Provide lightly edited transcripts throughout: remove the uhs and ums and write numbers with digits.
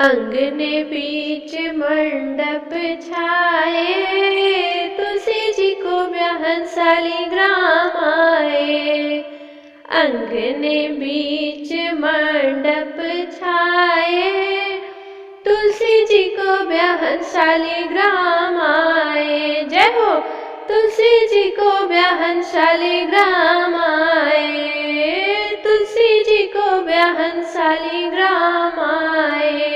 अंगने बीच मंडप छाए, तुलसी जी को ब्याहन शालिग्राम आए। अंगने बीच मंडप छाए, तुलसी जी को ब्याहन शालिग्राम आए। जय हो। तुलसी जी को ब्याहन शालिग्राम आए, तुलसी जी को ब्याहन शालिग्राम आए।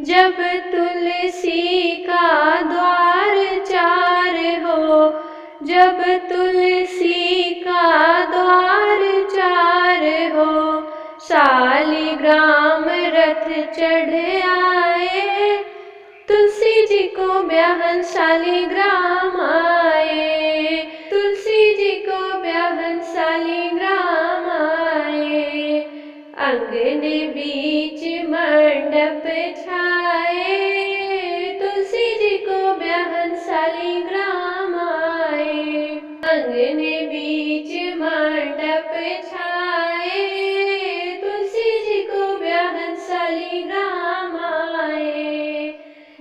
जब तुलसी का द्वार चार हो, जब तुलसी का द्वार चार हो, शालिग्राम रथ चढ़ आए। तुलसी जी को ब्याहन शालिग्राम आए, तुलसी जी को ब्याहन शालिग्राम आए। अंगने बीच मंडप छाए, तुलसी जी को ब्याहन शालिग्राम आए। अंगने बीच मंडप छाए, तुलसी जी को ब्याहन शालिग्राम आए।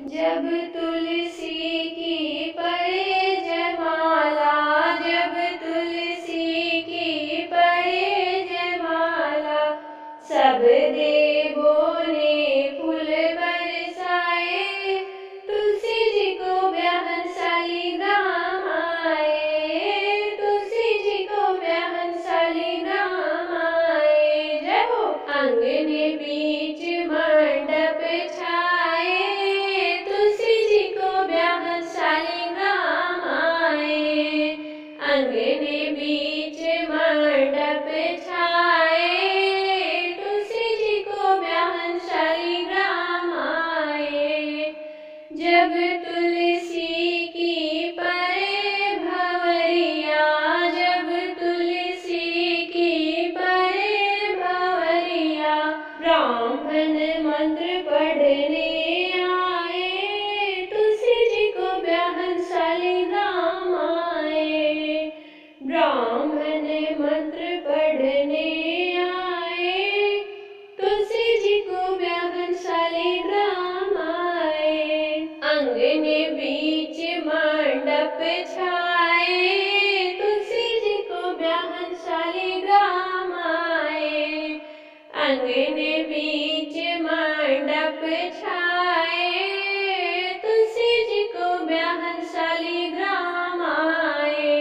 जब तुलसी की पड़े जयमाला, जब तुलसी की पड़े जयमाला, सब देवों ने फूल बरसाए। तुलसी जी को ब्याहन शालिग्राम आए, तुलसी जी को ब्याहन शालिग्राम आए। जय हो। अंगने बीच मंडप छाए, तुलसी जी को ब्याहन शालिग्राम आए। अंगने बीच मंडप छाए, तुलसी जी को ब्याहन शालिग्राम आए। जब तुलसी की परे भंवरिया, जब तुलसी की परे भंवरिया, ब्राह्मण मंत्र पढ़ने आए। तुलसी जी को ब्याहन शालिग्राम आए, ब्राह्मण मंत्र पढ़ने आए। तुलसी जी को ब्याहन शालिग्राम आए। अंगने बीच मंडप छाए, तुलसी जी को ब्याहन शालिग्राम आए। अंगने बीच मंडप छाए, तुलसी जी को ब्याहन शालिग्राम आए।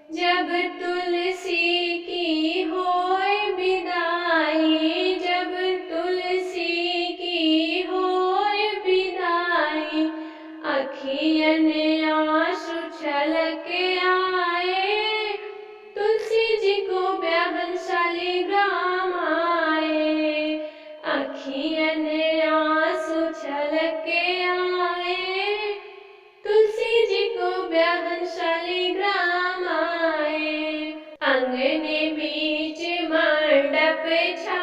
जब तुलसी की होए विदाई, जब तुलसी की होए विदाई, अखियन आंसू छलक आए। तुलसी जी को ब्याहन शालिग्राम आए, अखियन आंसू छलक आए। तुलसी जी को ब्याहन शालिग्राम आए। अंगने बीच मंडप छाए,